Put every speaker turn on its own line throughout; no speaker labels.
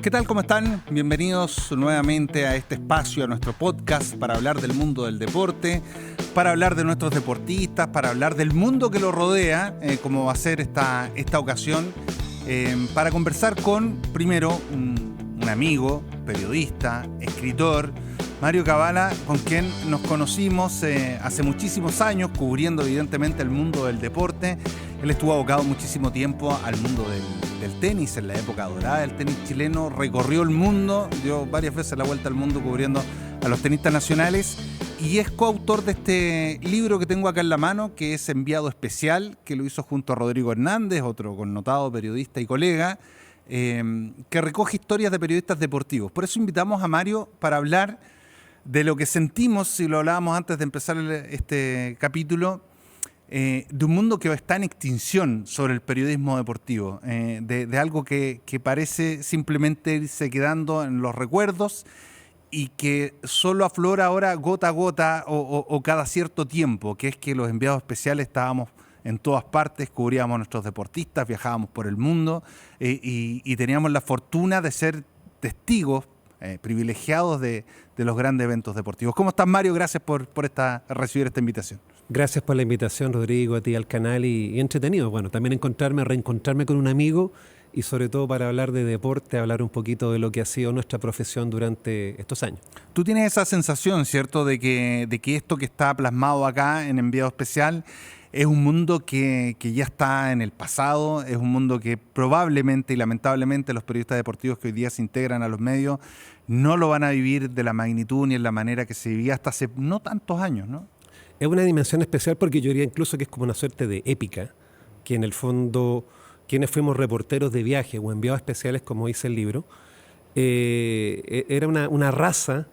¿Qué tal? ¿Cómo están? Bienvenidos nuevamente a este espacio, a nuestro podcast para hablar del mundo del deporte, para hablar de nuestros deportistas, para hablar del mundo que los rodea, como va a ser esta ocasión, para conversar con, primero, un amigo, periodista, escritor, Mario Cavallo, con quien nos conocimos hace muchísimos años, cubriendo evidentemente el mundo del deporte. Él estuvo abocado muchísimo tiempo al mundo del tenis, en la época dorada del tenis chileno, recorrió el mundo, dio varias veces la vuelta al mundo cubriendo a los tenistas nacionales y es coautor de este libro que tengo acá en la mano, que es Enviado Especial, que lo hizo junto a Rodrigo Hernández, otro connotado periodista y colega, que recoge historias de periodistas deportivos. Por eso invitamos a Mario para hablar de lo que sentimos, si lo hablábamos antes de empezar este capítulo, de un mundo que está en extinción sobre el periodismo deportivo, de algo que parece simplemente irse quedando en los recuerdos y que solo aflora ahora gota a gota o cada cierto tiempo, que es que los enviados especiales estábamos en todas partes, cubríamos a nuestros deportistas, viajábamos por el mundo y teníamos la fortuna de ser testigos privilegiados de los grandes eventos deportivos. ¿Cómo estás, Mario? Gracias por recibir esta invitación.
Gracias por la invitación, Rodrigo, a ti al canal y entretenido. Bueno, también reencontrarme con un amigo y sobre todo para hablar de deporte, hablar un poquito de lo que ha sido nuestra profesión durante estos años.
Tú tienes esa sensación, ¿cierto?, de que esto que está plasmado acá en Enviado Especial es un mundo que ya está en el pasado, es un mundo que probablemente y lamentablemente los periodistas deportivos que hoy día se integran a los medios no lo van a vivir de la magnitud ni en la manera que se vivía hasta hace no tantos años, ¿no?
Es una dimensión especial porque yo diría incluso que es como una suerte de épica, que en el fondo quienes fuimos reporteros de viaje o enviados especiales, como dice el libro, era una raza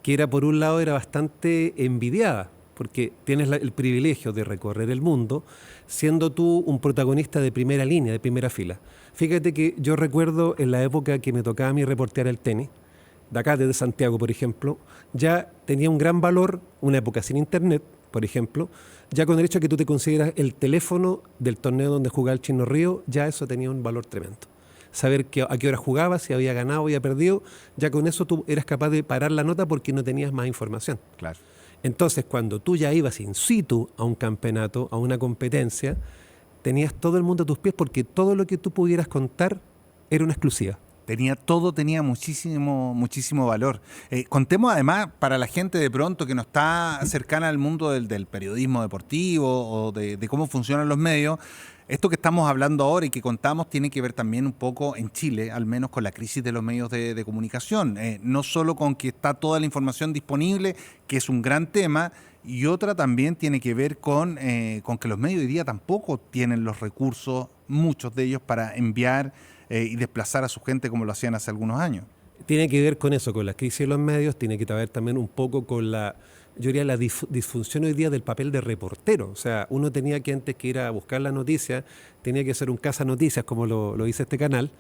que era, por un lado, era bastante envidiada, porque tienes el privilegio de recorrer el mundo siendo tú un protagonista de primera línea, de primera fila. Fíjate que yo recuerdo en la época que me tocaba a mí reportear el tenis, de acá desde Santiago, por ejemplo, ya tenía un gran valor, una época sin internet, por ejemplo, ya con el hecho de que tú te consideras el teléfono del torneo donde jugaba el Chino Río, ya eso tenía un valor tremendo. Saber a qué hora jugaba, si había ganado o había perdido, ya con eso tú eras capaz de parar la nota porque no tenías más información.
Claro.
Entonces, cuando tú ya ibas in situ a un campeonato, a una competencia, tenías todo el mundo a tus pies porque todo lo que tú pudieras contar era una exclusiva.
Tenía muchísimo valor. Contemos además para la gente de pronto que no está cercana al mundo del periodismo deportivo o de cómo funcionan los medios. Esto que estamos hablando ahora y que contamos tiene que ver también un poco en Chile, al menos con la crisis de los medios de comunicación. No solo con que está toda la información disponible, que es un gran tema, y otra también tiene que ver con que los medios hoy día tampoco tienen los recursos, muchos de ellos, para enviar y desplazar a su gente como lo hacían hace algunos años.
Tiene que ver con eso, con la crisis de los medios, tiene que ver también un poco con la disfunción hoy día del papel de reportero. O sea, uno tenía que antes que ir a buscar la noticia, tenía que ser un cazanoticias, como lo dice este canal,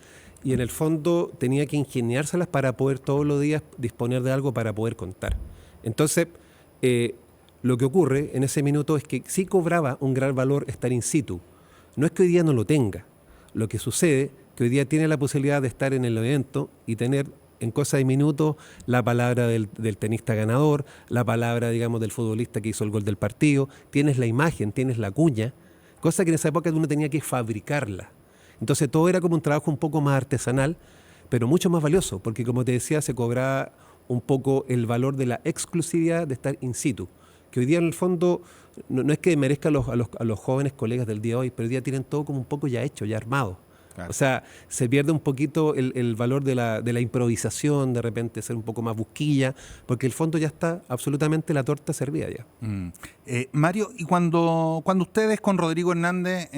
y en el fondo tenía que ingeniárselas para poder todos los días disponer de algo para poder contar. Entonces, lo que ocurre en ese minuto es que sí cobraba un gran valor estar in situ. No es que hoy día no lo tenga. Lo que sucede que hoy día tiene la posibilidad de estar en el evento y tener en cosa de minutos la palabra del tenista ganador, la palabra, digamos, del futbolista que hizo el gol del partido, tienes la imagen, tienes la cuña, cosa que en esa época uno tenía que fabricarla. Entonces todo era como un trabajo un poco más artesanal, pero mucho más valioso, porque como te decía, se cobraba un poco el valor de la exclusividad de estar in situ, que hoy día en el fondo no es que merezca a los jóvenes colegas del día de hoy, pero hoy día tienen todo como un poco ya hecho, ya armado. Claro. O sea, se pierde un poquito el valor de la improvisación, de repente ser un poco más busquilla, porque el fondo ya está absolutamente la torta servida ya.
Mario, y cuando ustedes con Rodrigo Hernández,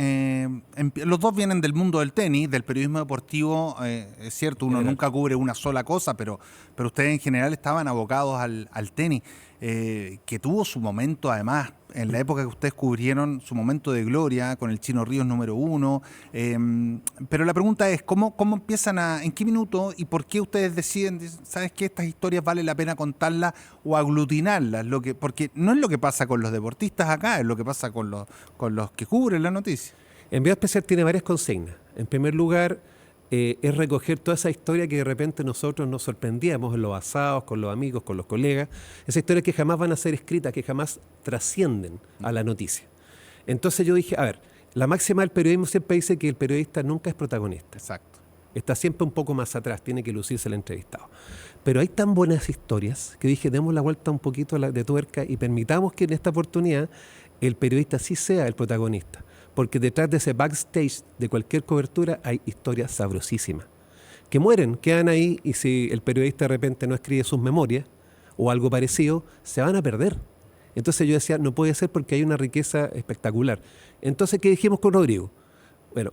los dos vienen del mundo del tenis, del periodismo deportivo, es cierto, uno nunca cubre una sola cosa, pero ustedes en general estaban abocados al tenis, que tuvo su momento además en la época que ustedes cubrieron, su momento de gloria con el Chino Ríos número 1. Pero la pregunta es, ¿cómo empiezan en qué minuto y por qué ustedes deciden, sabes que estas historias vale la pena contarlas o aglutinarlas? Porque no es lo que pasa con los deportistas acá, es lo que pasa con los que cubren la noticia.
Envío Especial tiene varias consignas. En primer lugar, es recoger toda esa historia que de repente nosotros nos sorprendíamos en los asados, con los amigos, con los colegas. Esa historia que jamás van a ser escritas, que jamás trascienden a la noticia. Entonces yo dije, a ver, la máxima del periodismo siempre dice que el periodista nunca es protagonista.
Exacto.
Está siempre un poco más atrás, tiene que lucirse el entrevistado. Pero hay tan buenas historias que dije, demos la vuelta un poquito de tuerca y permitamos que en esta oportunidad el periodista sí sea el protagonista. Porque detrás de ese backstage de cualquier cobertura hay historias sabrosísimas. Que mueren, quedan ahí, y si el periodista de repente no escribe sus memorias o algo parecido, se van a perder. Entonces yo decía, no puede ser porque hay una riqueza espectacular. Entonces, ¿qué dijimos con Rodrigo? Bueno,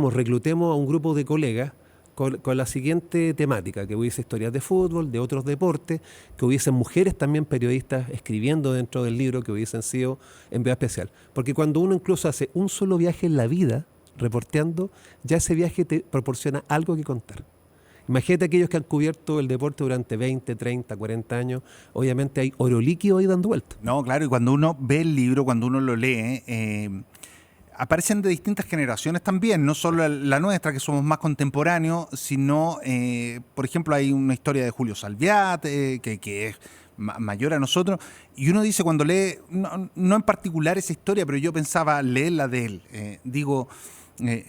reclutemos a un grupo de colegas con la siguiente temática, que hubiese historias de fútbol, de otros deportes, que hubiesen mujeres también periodistas escribiendo dentro del libro, que hubiesen sido enviado especial. Porque cuando uno incluso hace un solo viaje en la vida, reporteando, ya ese viaje te proporciona algo que contar. Imagínate aquellos que han cubierto el deporte durante 20, 30, 40 años, obviamente hay oro líquido ahí dando vueltas.
No, claro, y cuando uno ve el libro, cuando uno lo lee, aparecen de distintas generaciones también, no solo la nuestra, que somos más contemporáneos, sino, por ejemplo, hay una historia de Julio Salviat, que es mayor a nosotros, y uno dice cuando lee, no en particular esa historia, pero yo pensaba leerla de él.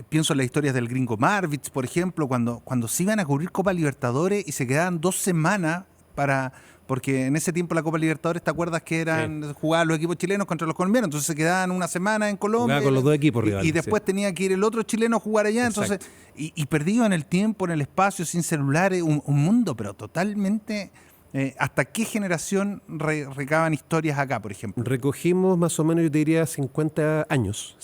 Pienso en las historias del Gringo Marvitz, por ejemplo, cuando se iban a cubrir Copa Libertadores y se quedaban 2 semanas porque en ese tiempo la Copa Libertadores, ¿te acuerdas que jugaban los equipos chilenos contra los colombianos? Entonces se quedaban una semana en Colombia.
Jugaba con los 2 equipos rivales.
Y después tenía que ir el otro chileno a jugar allá.
Exacto.
Entonces, y perdido en el tiempo, en el espacio, sin celulares, un mundo, pero totalmente... ¿Hasta qué generación recaban historias acá, por ejemplo?
Recogimos más o menos, yo te diría, 50 años,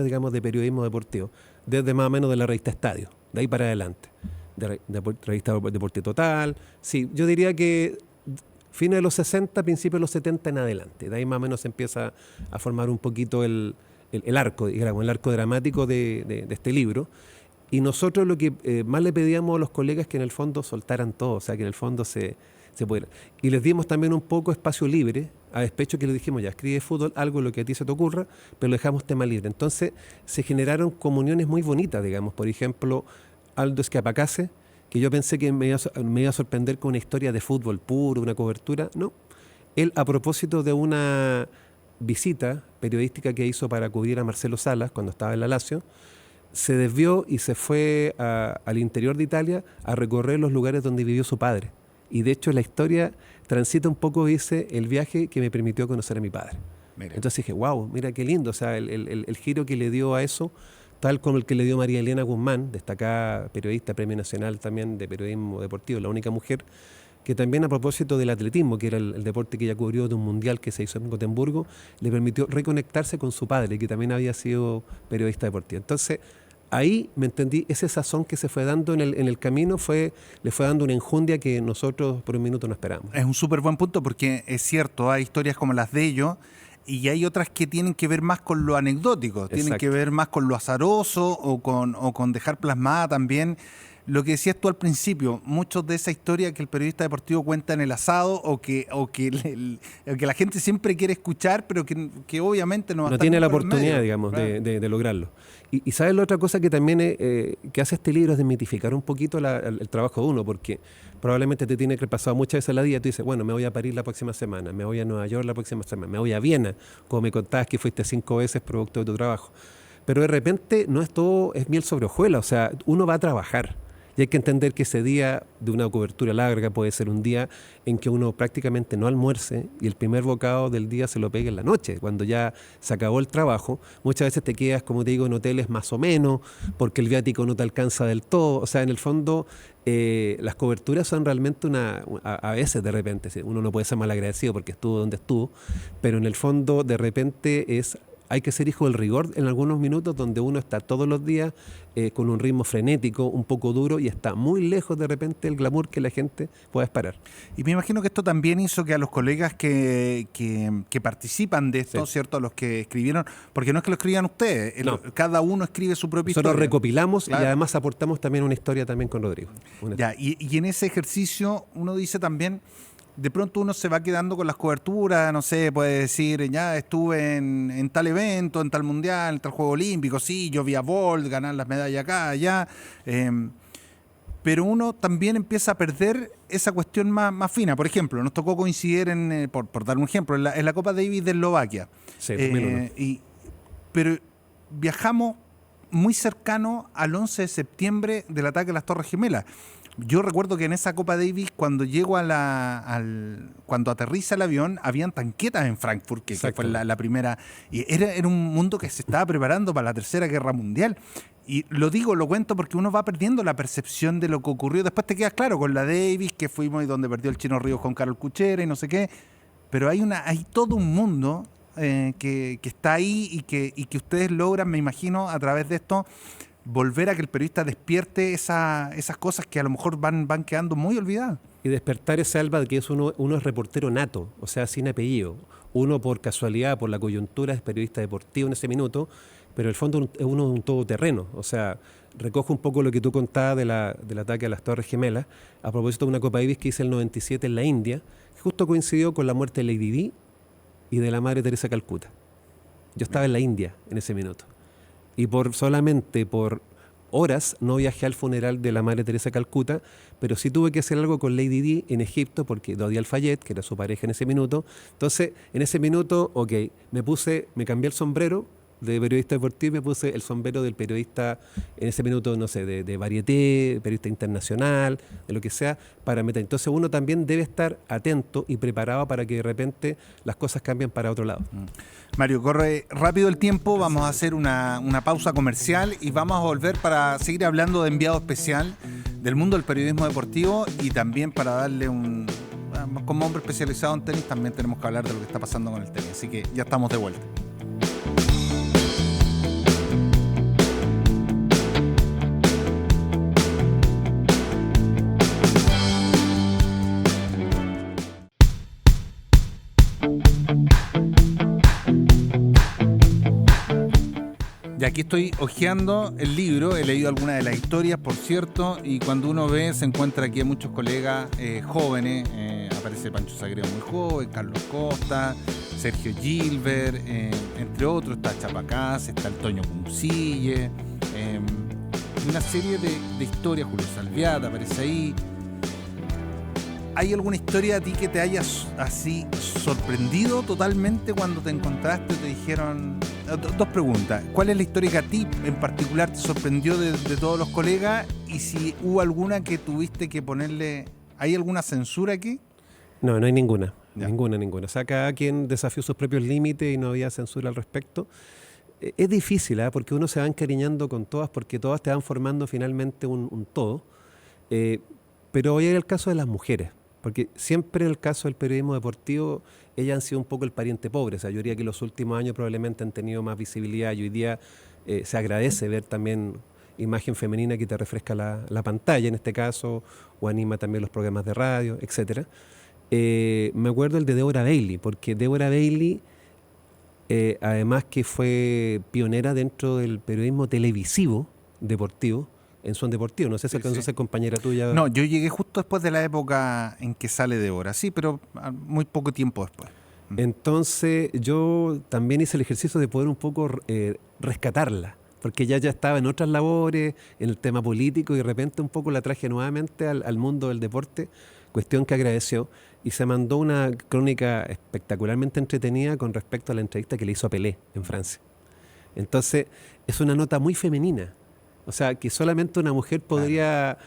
digamos, de periodismo deportivo, desde más o menos de la revista Estadio, de ahí para adelante, de revista Deporte Total. Sí, yo diría que fines de los 60, principios de los 70 en adelante, de ahí más o menos se empieza a formar un poquito el arco, digamos, el arco dramático de este libro. Y nosotros lo que más le pedíamos a los colegas es que en el fondo soltaran todo, o sea, que en el fondo se pudiera. Y les dimos también un poco espacio libre, a despecho que les dijimos, ya, escribe fútbol, algo lo que a ti se te ocurra, pero lo dejamos tema libre. Entonces se generaron comuniones muy bonitas, digamos. Por ejemplo, Aldo Escapacase, que yo pensé que me iba a sorprender con una historia de fútbol puro, una cobertura. No. Él, a propósito de una visita periodística que hizo para cubrir a Marcelo Salas cuando estaba en la Lazio, se desvió y se fue al interior de Italia a recorrer los lugares donde vivió su padre. Y de hecho la historia transita un poco, dice, el viaje que me permitió conocer a mi padre. Mira. Entonces dije, wow, mira qué lindo, o sea, el giro que le dio a eso, tal como el que le dio María Elena Guzmán, destacada periodista, premio nacional también de periodismo deportivo, la única mujer, que también a propósito del atletismo, que era el deporte que ella cubrió de un mundial que se hizo en Gotemburgo, le permitió reconectarse con su padre, que también había sido periodista deportivo. Entonces, ahí me entendí, ese sazón que se fue dando en el camino le fue dando una enjundia que nosotros por un minuto no esperamos.
Es un súper buen punto porque es cierto, hay historias como las de ellos y hay otras que tienen que ver más con lo anecdótico,
Exacto.
Tienen que ver más con lo azaroso o con dejar plasmada también lo que decías tú al principio, muchos de esa historia que el periodista deportivo cuenta en el asado o que la gente siempre quiere escuchar, pero que obviamente no va a
no
estar
tiene la
por el
oportunidad,
medio.
digamos,
Claro.
de lograrlo. Y ¿sabes la otra cosa que también que hace este libro? Es desmitificar un poquito el trabajo de uno, porque probablemente te tiene que pasar muchas veces la día, tú dices, bueno, me voy a París la próxima semana, me voy a Nueva York la próxima semana, me voy a Viena, como me contabas que fuiste 5 veces producto de tu trabajo. Pero de repente no es todo, es miel sobre hojuelas, o sea, uno va a trabajar. Y hay que entender que ese día de una cobertura larga puede ser un día en que uno prácticamente no almuerce y el primer bocado del día se lo pegue en la noche, cuando ya se acabó el trabajo. Muchas veces te quedas, como te digo, en hoteles más o menos, porque el viático no te alcanza del todo. O sea, en el fondo, las coberturas son realmente a veces de repente, uno no puede ser mal agradecido porque estuvo donde estuvo, pero en el fondo de repente hay que ser hijo del rigor en algunos minutos donde uno está todos los días con un ritmo frenético, un poco duro y está muy lejos de repente el glamour que la gente pueda esperar.
Y me imagino que esto también hizo que a los colegas que participan de esto,
Sí.
¿cierto? A los que escribieron, porque no es que lo escriban ustedes,
No.
cada uno escribe su propia
Nosotros
historia.
recopilamos
Claro.
y además aportamos también una historia también con Rodrigo.
Ya, y en ese ejercicio uno dice también, de pronto uno se va quedando con las coberturas, no sé, puede decir, ya estuve en tal evento, en tal mundial, en tal juego olímpico, sí, yo vi a Bolt ganar las medallas acá, allá, pero uno también empieza a perder esa cuestión más fina. Por ejemplo, nos tocó coincidir, por dar un ejemplo, en la Copa Davis de Eslovaquia.
Sí,
pero viajamos muy cercano al 11 de septiembre del ataque a las Torres Gemelas. Yo recuerdo que en esa Copa Davis, cuando llego cuando aterriza el avión, habían tanquetas en Frankfurt, que fue la primera. Y era un mundo que se estaba preparando para la Tercera Guerra Mundial. Y lo cuento porque uno va perdiendo la percepción de lo que ocurrió. Después te quedas claro con la Davis, que fuimos y donde perdió el Chino Ríos con Carol Cuchera y no sé qué. Pero hay todo un mundo que está ahí y que ustedes logran, me imagino, a través de esto, volver a que el periodista despierte esas cosas que a lo mejor van quedando muy olvidadas.
Y despertar ese alma de que uno es reportero nato, o sea, sin apellido. Uno por casualidad, por la coyuntura, es periodista deportivo en ese minuto, pero en el fondo uno es un todoterreno. O sea, recojo un poco lo que tú contabas del ataque a las Torres Gemelas, a propósito de una Copa Davis que hice el 97 en la India, que justo coincidió con la muerte de Lady Di y de la Madre Teresa de Calcuta. Yo estaba en la India en ese minuto. Y solamente por horas no viajé al funeral de la Madre Teresa de Calcuta, pero sí tuve que hacer algo con Lady Di en Egipto, porque Dodi Al-Fayed, que era su pareja en ese minuto. Entonces, en ese minuto, me cambié el sombrero de periodista deportivo y me puse el sombrero del periodista, en ese minuto, no sé, de Varieté, periodista internacional, de lo que sea, para meter. Entonces uno también debe estar atento y preparado para que de repente las cosas cambien para otro lado.
Mario, corre rápido el tiempo, vamos a hacer una pausa comercial y vamos a volver para seguir hablando de enviado especial del mundo del periodismo deportivo y también para darle como hombre especializado en tenis, también tenemos que hablar de lo que está pasando con el tenis, así que ya estamos de vuelta. Y aquí estoy hojeando el libro, he leído algunas de las historias, por cierto, y cuando uno se encuentra aquí a muchos colegas jóvenes, aparece Pancho Sagredo muy joven, Carlos Costa, Sergio Gilbert, entre otros, está Chapacás, está el Toño Cuncille, una serie de historias, Julio Salviata aparece ahí. ¿Hay alguna historia a ti que te hayas así sorprendido totalmente cuando te encontraste? Te dijeron... Dos preguntas. ¿Cuál es la historia que a ti en particular te sorprendió de todos los colegas? Y si hubo alguna que tuviste que ponerle... ¿Hay alguna censura aquí?
No hay ninguna.
Ya.
Ninguna. O sea, cada quien desafió sus propios límites y no había censura al respecto. Es difícil, porque uno se va encariñando con todas porque todas te van formando finalmente un todo. Pero hoy hay el caso de las mujeres. Porque siempre en el caso del periodismo deportivo, ellas han sido un poco el pariente pobre. O sea, yo diría que los últimos años probablemente han tenido más visibilidad y hoy día se agradece ver también imagen femenina que te refresca la pantalla en este caso, o anima también los programas de radio, etc. Me acuerdo el de Deborah Bailey, porque Deborah Bailey, además que fue pionera dentro del periodismo televisivo deportivo, en Son Deportivo. No sé si alcanzó a ser compañera tuya.
No, yo llegué justo después de la época en que sale Débora, sí, pero muy poco tiempo después.
Entonces yo también hice el ejercicio de poder un poco rescatarla, porque ella ya estaba en otras labores, en el tema político, y de repente un poco la traje nuevamente al mundo del deporte, cuestión que agradeció, y se mandó una crónica espectacularmente entretenida con respecto a la entrevista que le hizo a Pelé en Francia. Entonces es una nota muy femenina. O sea, que solamente una mujer podría,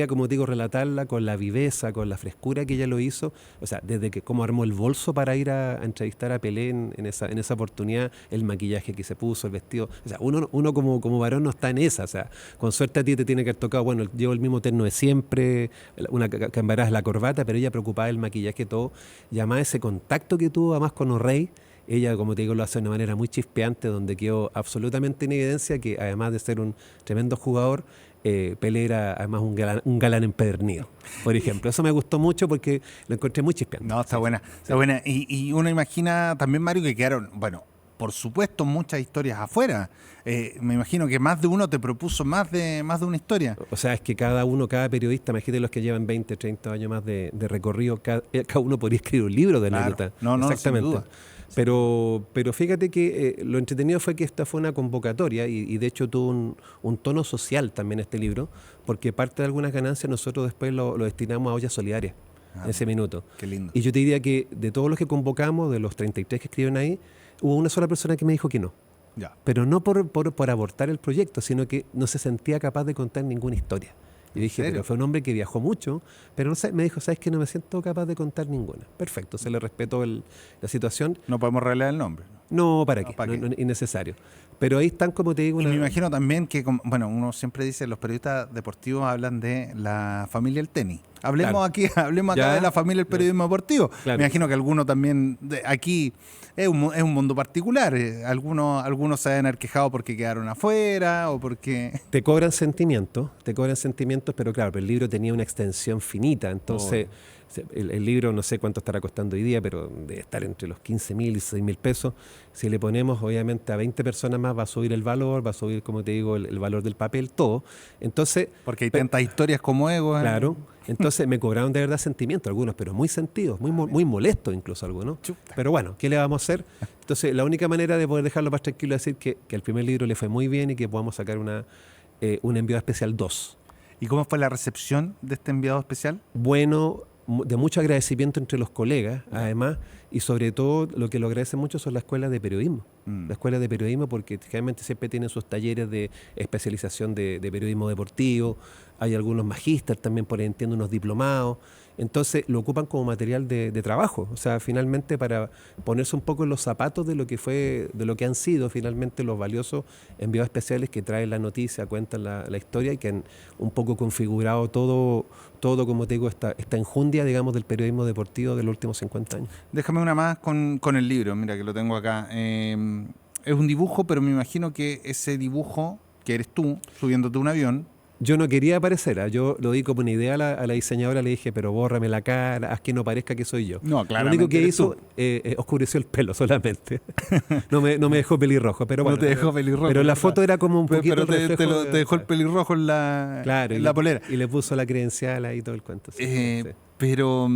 como digo, relatarla con la viveza, con la frescura que ella lo hizo. O sea, desde que cómo armó el bolso para ir a entrevistar a Pelé en esa oportunidad, el maquillaje que se puso, el vestido. O sea, uno como varón no está en esa. O sea, con suerte a ti te tiene que haber tocado, bueno, llevo el mismo terno de siempre, una cambarás la corbata, pero ella preocupada del maquillaje, todo. Y además ese contacto que tuvo además con O'Reilly, ella, como te digo, lo hace de una manera muy chispeante, donde quedó absolutamente en evidencia que, además de ser un tremendo jugador, Pelé era además un galán empedernido, por ejemplo. Eso me gustó mucho porque lo encontré muy chispeante.
No, está buena. Está buena. Y uno imagina también, Mario, que quedaron, bueno, por supuesto, muchas historias afuera. Me imagino que más de uno te propuso más de una historia.
O sea, es que cada periodista, imagínate los que llevan 20, 30 años más de recorrido, cada uno podría escribir un libro de anécdota.
No,
Exactamente.
sin duda.
Pero fíjate que lo entretenido fue que esta fue una convocatoria y de hecho tuvo un tono social también este libro, porque parte de algunas ganancias nosotros después lo destinamos a ollas solidarias en ese minuto.
Qué lindo.
Y yo te diría que de todos los que convocamos, de los 33 que escriben ahí, hubo una sola persona que me dijo que no.
Ya.
Pero no por abortar el proyecto, sino que no se sentía capaz de contar ninguna historia. Y dije, pero fue un hombre que viajó mucho, pero no sé, me dijo, ¿sabes qué? No me siento capaz de contar ninguna. Perfecto, se le respetó la situación.
No podemos revelar el nombre.
No, ¿para qué? No, innecesario. Pero ahí están, como te digo...
Y me imagino también que, bueno, uno siempre dice, los periodistas deportivos hablan de la familia del tenis. Hablemos acá de la familia del periodismo deportivo.
Claro.
Me imagino que algunos también, aquí es un mundo particular. Algunos se han quejado porque quedaron afuera o porque...
Te cobran sentimientos, pero claro, el libro tenía una extensión finita, entonces... El libro no sé cuánto estará costando hoy día, pero debe estar entre los 15.000 y 16.000 pesos. Si le ponemos obviamente a 20 personas más va a subir el valor, va a subir, como te digo, el valor del papel, todo. Entonces,
porque hay tantas historias como Ego.
Claro. Entonces me cobraron de verdad sentimientos, algunos, pero muy sentidos, muy molestos incluso algunos.
Chuta.
Pero bueno, ¿qué le vamos a hacer? Entonces la única manera de poder dejarlo más tranquilo es decir que el primer libro le fue muy bien y que podamos sacar un enviado especial 2.
¿Y cómo fue la recepción de este enviado especial?
Bueno, de mucho agradecimiento entre los colegas, además, y sobre todo lo que lo agradecen mucho son las escuelas de periodismo. Las escuelas de periodismo, porque generalmente siempre tienen sus talleres de especialización de periodismo deportivo, hay algunos magísteres también, por ahí entiendo, unos diplomados. Entonces lo ocupan como material de trabajo, o sea, finalmente para ponerse un poco en los zapatos de lo que han sido finalmente los valiosos enviados especiales que traen la noticia, cuentan la historia y que han un poco configurado todo como te digo, esta enjundia, digamos, del periodismo deportivo de los últimos 50 años.
Déjame una más con el libro, mira que lo tengo acá. Es un dibujo, pero me imagino que ese dibujo, que eres tú, subiéndote a un avión.
Yo no quería aparecer, yo lo di como una idea a la diseñadora, le dije, pero bórrame la cara, haz que no parezca que soy yo.
No, claro.
Lo único que hizo, oscureció el pelo solamente. no me dejó pelirrojo, pero bueno.
No te dejó pelirrojo.
Pero la foto era como un poquito
pero te dejó el pelirrojo en la polera.
Y le puso la credencial ahí todo el cuento. Sí.
Pero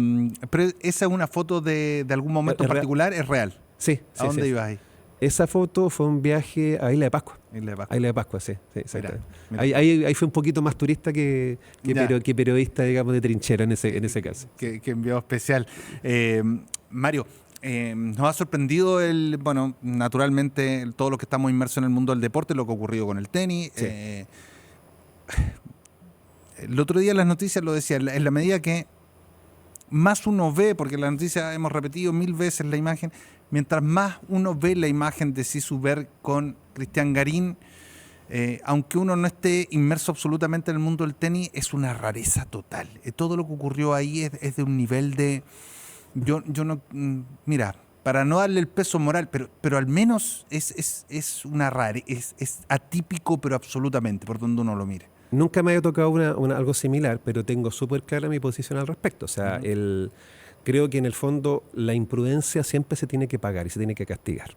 esa es una foto de algún momento en particular, ¿es real?
Sí.
¿A dónde ibas ahí?
Esa foto fue un viaje a Isla de Pascua. Isla de Pascua, sí, exactamente. Mira. Ahí fue un poquito más turista que periodista, digamos, de trinchera en ese caso.
Que enviado especial. Mario, nos ha sorprendido naturalmente todos los que estamos inmersos en el mundo del deporte, lo que ha ocurrido con el tenis.
Sí.
El otro día las noticias lo decían, en la medida que más uno ve, porque en las noticias hemos repetido 1000 veces la imagen, mientras más uno ve la imagen de Sisu Berg con Cristian Garín, aunque uno no esté inmerso absolutamente en el mundo del tenis, es una rareza total. Todo lo que ocurrió ahí es de un nivel de... Yo no... Mira, para no darle el peso moral, pero al menos es una rareza, es atípico, pero absolutamente, por donde uno lo mire.
Nunca me había tocado algo similar, pero tengo súper clara mi posición al respecto. O sea, creo que en el fondo la imprudencia siempre se tiene que pagar y se tiene que castigar.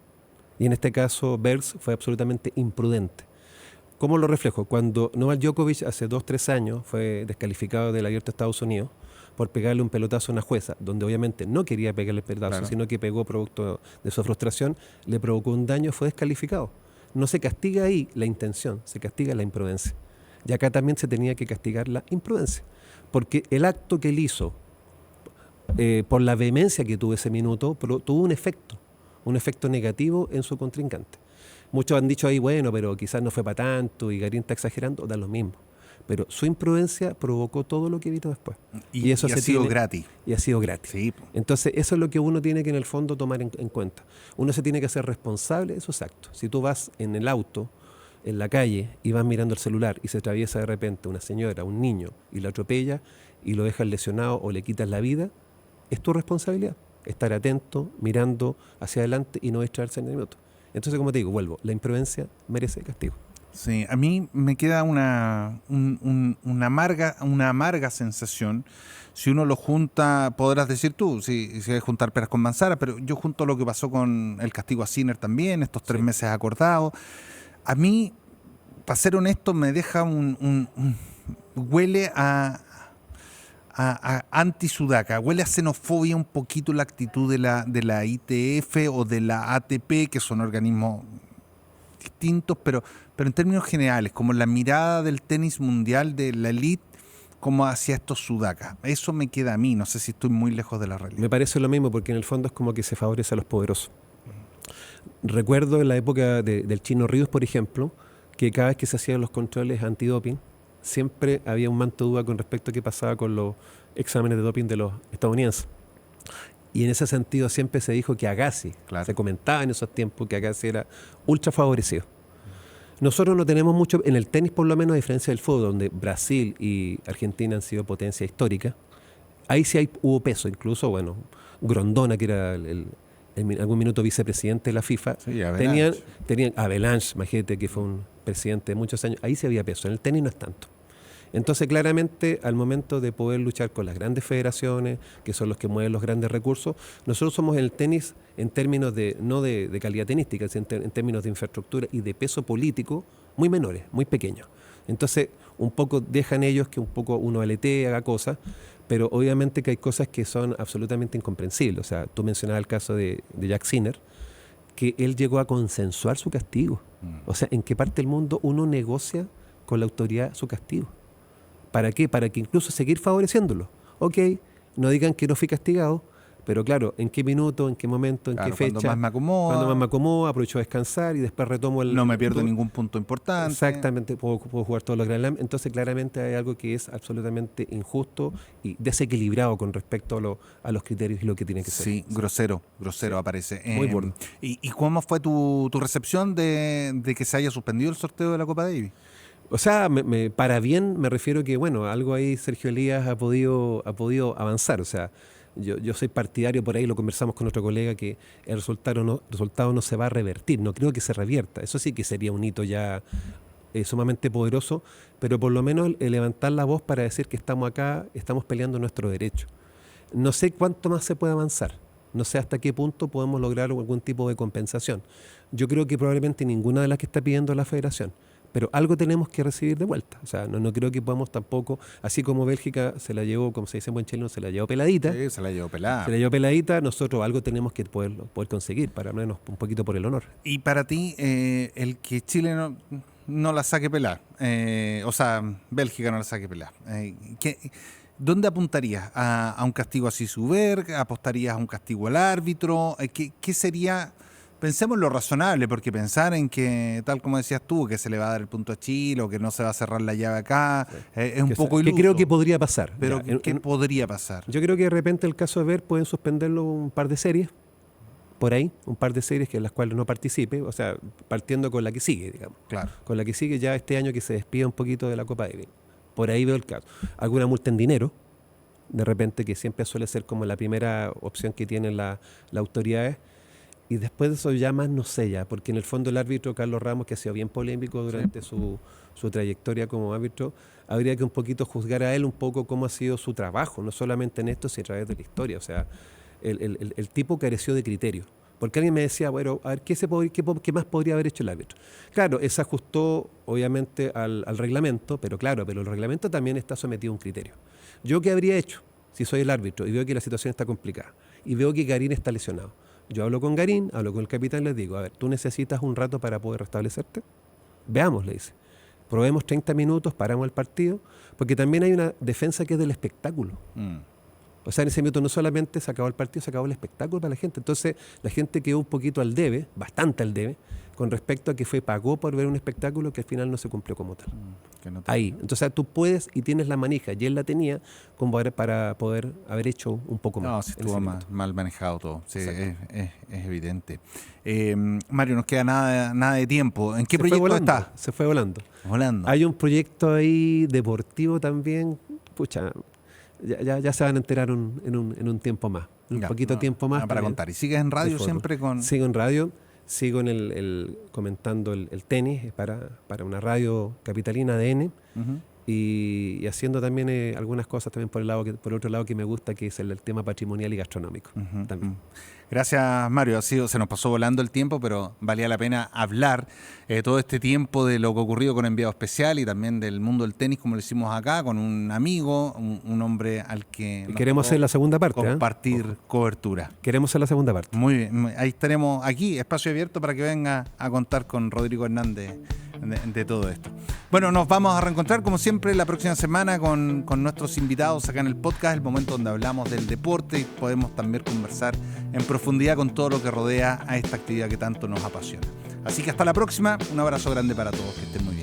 Y en este caso, Bergs fue absolutamente imprudente. ¿Cómo lo reflejo? Cuando Novak Djokovic hace 2-3 años fue descalificado del Abierto de Estados Unidos por pegarle un pelotazo a una jueza, donde obviamente no quería pegarle el pelotazo, claro, sino que pegó producto de su frustración, le provocó un daño, fue descalificado. No se castiga ahí la intención, se castiga la imprudencia. Y acá también se tenía que castigar la imprudencia, porque el acto que él hizo, por la vehemencia que tuvo ese minuto, tuvo un efecto negativo en su contrincante. Muchos han dicho ahí, bueno, pero quizás no fue para tanto y Garín está exagerando, da lo mismo. Pero su imprudencia provocó todo lo que evitó después.
Y eso ha sido gratis.
Y ha sido gratis.
Sí.
Entonces, eso es lo que uno tiene que en el fondo tomar en cuenta. Uno se tiene que hacer responsable de sus actos. Si tú vas en el auto, en la calle, y vas mirando el celular y se atraviesa de repente una señora, un niño, y lo atropella y lo dejas lesionado o le quitas la vida, es tu responsabilidad. Estar atento, mirando hacia adelante y no distraerse en el minuto. Entonces, como te digo, vuelvo, la imprudencia merece castigo.
Sí, a mí me queda una amarga sensación. Si uno lo junta, podrás decir tú, si hay que juntar peras con manzanas, pero yo junto lo que pasó con el castigo a Sinner también, estos 3 meses acordados. A mí, para ser honesto, me deja huele a anti-Sudaca, huele a xenofobia un poquito la actitud de la ITF o de la ATP, que son organismos distintos, pero en términos generales, como la mirada del tenis mundial de la elite como hacia estos sudacas. Eso me queda a mí, no sé si estoy muy lejos de la realidad.
Me parece lo mismo, porque en el fondo es como que se favorece a los poderosos. Recuerdo en la época del Chino Ríos, por ejemplo, que cada vez que se hacían los controles antidoping, siempre había un manto de duda con respecto a qué pasaba con los exámenes de doping de los estadounidenses. Y en ese sentido siempre se dijo que Agassi, se comentaba en esos tiempos que Agassi era ultra favorecido. Nosotros no tenemos mucho, en el tenis por lo menos, a diferencia del fútbol, donde Brasil y Argentina han sido potencia histórica, ahí sí hubo peso, incluso, bueno, Grondona, que era en algún minuto vicepresidente de la FIFA,
sí,
tenían Avalanche, imagínate, que fue un presidente de muchos años, ahí sí había peso, en el tenis no es tanto. Entonces, claramente, al momento de poder luchar con las grandes federaciones, que son los que mueven los grandes recursos, nosotros somos en el tenis, en términos no de calidad tenística, sino en términos de infraestructura y de peso político, muy menores, muy pequeños. Entonces, un poco dejan ellos que un poco uno aletee, haga cosas, pero obviamente que hay cosas que son absolutamente incomprensibles. O sea, tú mencionabas el caso de Jack Sinner, que él llegó a consensuar su castigo. O sea, ¿en qué parte del mundo uno negocia con la autoridad su castigo? ¿Para qué? Para que incluso seguir favoreciéndolo. Ok, no digan que no fui castigado, pero claro, ¿en qué minuto, en qué momento, en qué fecha?
Cuando más me acomoda,
aprovecho a descansar y después retomo
no me pierdo ningún punto importante.
Exactamente, puedo jugar todos los Grand Slam. Entonces claramente hay algo que es absolutamente injusto y desequilibrado con respecto a los criterios y lo que tiene que ser.
Sí, grosero aparece.
Muy burdo.
¿Y cómo fue tu recepción de que se haya suspendido el sorteo de la Copa Davis?
O sea, para bien me refiero que, bueno, algo ahí Sergio Elías ha podido avanzar. O sea, yo soy partidario, por ahí lo conversamos con otro colega, que el resultado no se va a revertir, no creo que se revierta. Eso sí que sería un hito ya sumamente poderoso, pero por lo menos levantar la voz para decir que estamos acá, estamos peleando nuestro derecho. No sé cuánto más se puede avanzar, no sé hasta qué punto podemos lograr algún tipo de compensación. Yo creo que probablemente ninguna de las que está pidiendo la federación, pero algo tenemos que recibir de vuelta. O sea, no creo que podamos tampoco, así como Bélgica se la llevó, como se dice en buen chileno, se la llevó peladita.
Sí, se la llevó pelada.
Se la llevó peladita, nosotros algo tenemos que poder conseguir, para menos un poquito por el honor.
Y para ti, el que Chile no la saque pelada, o sea, Bélgica no la saque pelada, ¿dónde apuntarías? ¿A un castigo a Sisuberg? ¿Apostarías a un castigo al árbitro? ¿Qué sería? Pensemos en lo razonable, porque pensar en que, tal como decías tú, que se le va a dar el punto a Chile o que no se va a cerrar la llave acá, es un poco iluso.
Que creo que podría pasar.
Pero ¿qué podría pasar?
Yo creo que de repente el caso de Ver pueden suspenderlo un par de series, por ahí, un par de series que en las cuales no participe, o sea, partiendo con la que sigue, digamos.
Claro.
Con la que sigue ya este año, que se despida un poquito de la Copa Davis. Por ahí veo el caso. Alguna multa en dinero, de repente, que siempre suele ser como la primera opción que tienen las autoridades. Y después de eso ya más no sé ya, porque en el fondo el árbitro Carlos Ramos, que ha sido bien polémico durante su trayectoria como árbitro, habría que un poquito juzgar a él un poco cómo ha sido su trabajo, no solamente en esto, sino a través de la historia. O sea, el tipo careció de criterio. Porque alguien me decía, bueno, a ver, ¿qué más podría haber hecho el árbitro? Claro, él se ajustó obviamente al reglamento, pero el reglamento también está sometido a un criterio. ¿Yo qué habría hecho si soy el árbitro y veo que la situación está complicada y veo que Garín está lesionado? Yo hablo con Garín, hablo con el capitán y les digo, a ver, ¿tú necesitas un rato para poder restablecerte? Veamos, le dice. Probemos 30 minutos, paramos el partido, porque también hay una defensa que es del espectáculo. O sea, en ese minuto no solamente se acabó el partido, se acabó el espectáculo para la gente. Entonces, la gente quedó un poquito al debe, bastante al debe, con respecto a que pagó por ver un espectáculo que al final no se cumplió como tal. Ahí. Entonces, tú puedes y tienes la manija, y él la tenía para poder haber hecho un poco más.
No, sí estuvo mal manejado todo. Sí, es evidente. Mario, nos queda nada de tiempo. ¿En qué proyecto está?
Se fue volando.
Volando.
Hay un proyecto ahí deportivo también. Pucha, ya se van a enterar en un tiempo más. Un poquito tiempo más.
Para contar. ¿Y sigues en radio siempre con...?
Sigo en radio. sigo comentando el tenis para una radio capitalina de N. Y haciendo también algunas cosas también por el otro lado que me gusta, que es el tema patrimonial y gastronómico. También.
Gracias, Mario. Se nos pasó volando el tiempo, pero valía la pena hablar todo este tiempo de lo que ocurrido con Enviado Especial y también del mundo del tenis, como lo hicimos acá, con un amigo, un hombre al que
queremos hacer la segunda parte.
Compartir cobertura.
Queremos hacer la segunda parte.
Muy bien. Ahí estaremos aquí, espacio abierto para que venga a contar con Rodrigo Hernández de todo esto. Bueno, nos vamos a reencontrar como siempre la próxima semana con nuestros invitados acá en el podcast, el momento donde hablamos del deporte y podemos también conversar en profundidad con todo lo que rodea a esta actividad que tanto nos apasiona. Así que hasta la próxima, un abrazo grande para todos, que estén muy bien.